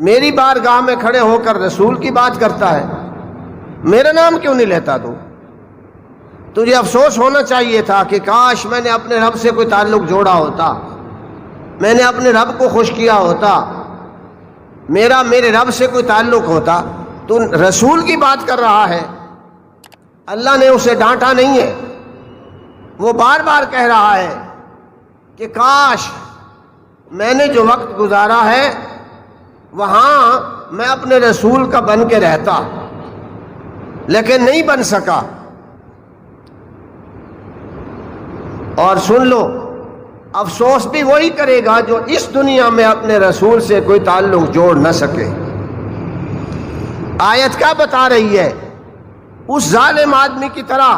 میری بارگاہ میں کھڑے ہو کر رسول کی بات کرتا ہے، میرا نام کیوں نہیں لیتا تو؟ تجھے افسوس ہونا چاہیے تھا کہ کاش میں نے اپنے رب سے کوئی تعلق جوڑا ہوتا، میں نے اپنے رب کو خوش کیا ہوتا، میرے رب سے کوئی تعلق ہوتا۔ تو رسول کی بات کر رہا ہے، اللہ نے اسے ڈانٹا نہیں ہے، وہ بار بار کہہ رہا ہے کہ کاش میں نے جو وقت گزارا ہے وہاں میں اپنے رسول کا بن کے رہتا، لیکن نہیں بن سکا۔ اور سن لو، افسوس بھی وہی کرے گا جو اس دنیا میں اپنے رسول سے کوئی تعلق جوڑ نہ سکے۔ آیت کیا بتا رہی ہے؟ اس ظالم آدمی کی طرح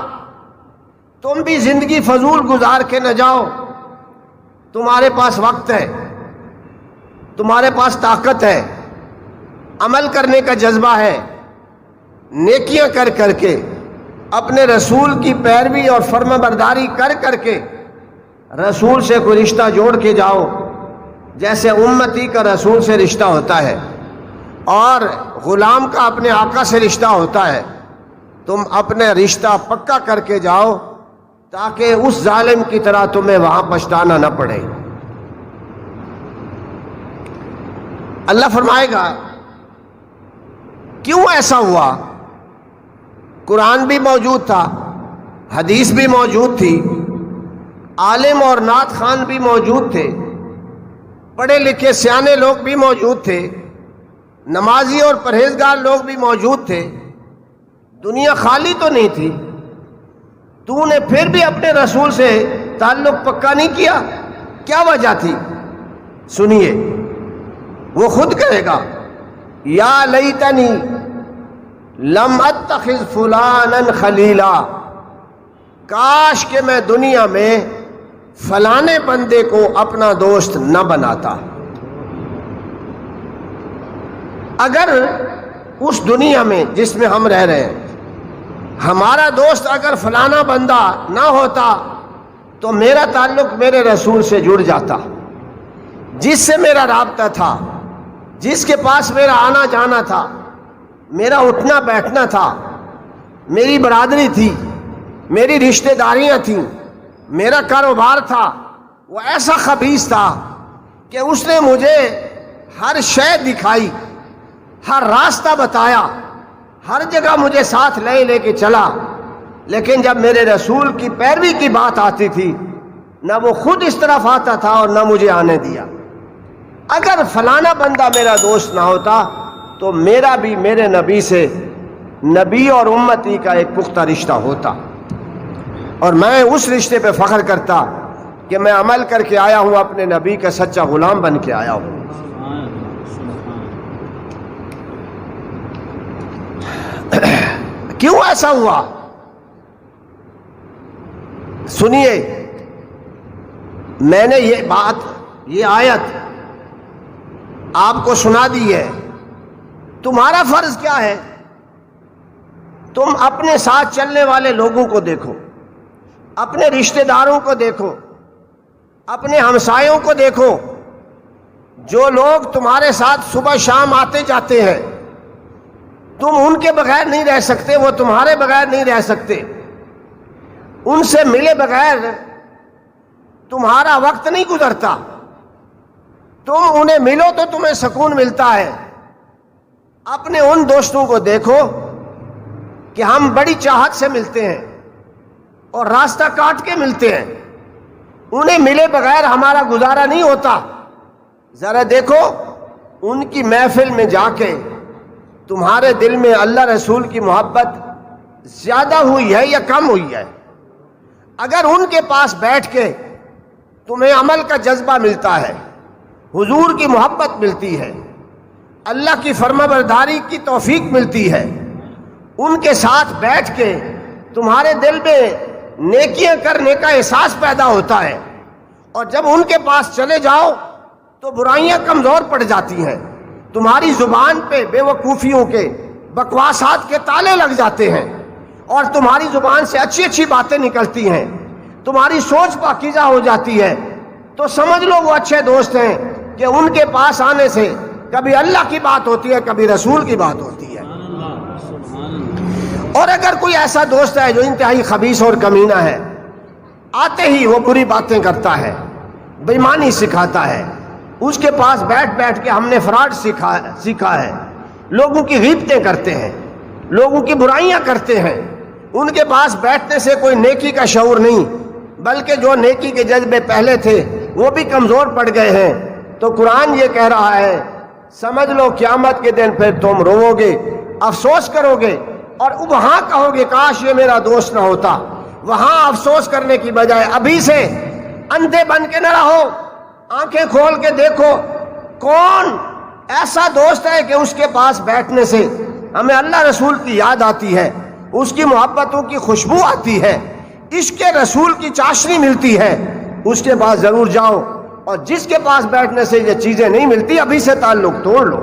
تم بھی زندگی فضول گزار کے نہ جاؤ۔ تمہارے پاس وقت ہے، تمہارے پاس طاقت ہے، عمل کرنے کا جذبہ ہے، نیکیاں کر کر کے اپنے رسول کی پیروی اور فرما برداری کر کر کے رسول سے کوئی رشتہ جوڑ کے جاؤ، جیسے امتی کا رسول سے رشتہ ہوتا ہے اور غلام کا اپنے آقا سے رشتہ ہوتا ہے۔ تم اپنے رشتہ پکا کر کے جاؤ تاکہ اس ظالم کی طرح تمہیں وہاں پچھتانا نہ پڑے۔ اللہ فرمائے گا کیوں ایسا ہوا؟ قرآن بھی موجود تھا، حدیث بھی موجود تھی، عالم اور نعت خوان بھی موجود تھے، پڑھے لکھے سیانے لوگ بھی موجود تھے، نمازی اور پرہیزگار لوگ بھی موجود تھے، دنیا خالی تو نہیں تھی۔ تو نے پھر بھی اپنے رسول سے تعلق پکا نہیں کیا، کیا وجہ تھی؟ سنیے، وہ خود کہے گا یا لیتنی لم اتخذ فلانا خلیلا، کاش کہ میں دنیا میں فلانے بندے کو اپنا دوست نہ بناتا۔ اگر اس دنیا میں جس میں ہم رہ رہے ہیں ہمارا دوست اگر فلانا بندہ نہ ہوتا تو میرا تعلق میرے رسول سے جڑ جاتا، جس سے میرا رابطہ تھا، جس کے پاس میرا آنا جانا تھا، میرا اٹھنا بیٹھنا تھا، میری برادری تھی، میری رشتہ داریاں تھیں، میرا کاروبار تھا، وہ ایسا خبیث تھا کہ اس نے مجھے ہر شے دکھائی، ہر راستہ بتایا، ہر جگہ مجھے ساتھ لے کے چلا، لیکن جب میرے رسول کی پیروی کی بات آتی تھی نہ وہ خود اس طرف آتا تھا اور نہ مجھے آنے دیا۔ اگر فلانا بندہ میرا دوست نہ ہوتا تو میرا بھی میرے نبی سے، نبی اور امتی کا ایک پختہ رشتہ ہوتا، اور میں اس رشتے پہ فخر کرتا کہ میں عمل کر کے آیا ہوں، اپنے نبی کا سچا غلام بن کے آیا ہوں۔ کیوں ایسا ہوا؟ سنیے، میں نے یہ آیت آپ کو سنا دی ہے۔ تمہارا فرض کیا ہے؟ تم اپنے ساتھ چلنے والے لوگوں کو دیکھو، اپنے رشتہ داروں کو دیکھو، اپنے ہمسایوں کو دیکھو، جو لوگ تمہارے ساتھ صبح شام آتے جاتے ہیں، تم ان کے بغیر نہیں رہ سکتے، وہ تمہارے بغیر نہیں رہ سکتے، ان سے ملے بغیر تمہارا وقت نہیں گزرتا، تم انہیں ملو تو تمہیں سکون ملتا ہے۔ اپنے ان دوستوں کو دیکھو کہ ہم بڑی چاہت سے ملتے ہیں اور راستہ کاٹ کے ملتے ہیں، انہیں ملے بغیر ہمارا گزارا نہیں ہوتا۔ ذرا دیکھو ان کی محفل میں جا کے تمہارے دل میں اللہ رسول کی محبت زیادہ ہوئی ہے یا کم ہوئی ہے؟ اگر ان کے پاس بیٹھ کے تمہیں عمل کا جذبہ ملتا ہے، حضور کی محبت ملتی ہے، اللہ کی فرما برداری کی توفیق ملتی ہے، ان کے ساتھ بیٹھ کے تمہارے دل میں نیکیاں کرنے کا احساس پیدا ہوتا ہے، اور جب ان کے پاس چلے جاؤ تو برائیاں کمزور پڑ جاتی ہیں، تمہاری زبان پہ بے وقوفیوں کے، بکواسات کے تالے لگ جاتے ہیں، اور تمہاری زبان سے اچھی اچھی باتیں نکلتی ہیں، تمہاری سوچ پاکیزہ ہو جاتی ہے، تو سمجھ لو وہ اچھے دوست ہیں کہ ان کے پاس آنے سے کبھی اللہ کی بات ہوتی ہے، کبھی رسول کی بات ہوتی ہے۔ اور اگر کوئی ایسا دوست ہے جو انتہائی خبیث اور کمینہ ہے، آتے ہی وہ بری باتیں کرتا ہے، بے ایمانی سکھاتا ہے، اس کے پاس بیٹھ بیٹھ کے ہم نے فراڈ سیکھا ہے، لوگوں کی غیبتیں کرتے ہیں، لوگوں کی برائیاں کرتے ہیں، ان کے پاس بیٹھنے سے کوئی نیکی کا شعور نہیں، بلکہ جو نیکی کے جذبے پہلے تھے وہ بھی کمزور پڑ گئے ہیں، تو قرآن یہ کہہ رہا ہے سمجھ لو قیامت کے دن پھر تم روو گے، افسوس کرو گے، اور وہاں کہو گے کاش یہ میرا دوست نہ ہوتا۔ وہاں افسوس کرنے کی بجائے ابھی سے اندھے بن کے نہ رہو، آنکھیں کھول کے دیکھو کون ایسا دوست ہے کہ اس کے پاس بیٹھنے سے ہمیں اللہ رسول کی یاد آتی ہے، اس کی محبتوں کی خوشبو آتی ہے، عشق رسول کی چاشنی ملتی ہے، اس کے پاس ضرور جاؤ، اور جس کے پاس بیٹھنے سے یہ چیزیں نہیں ملتی ابھی سے تعلق توڑ لو۔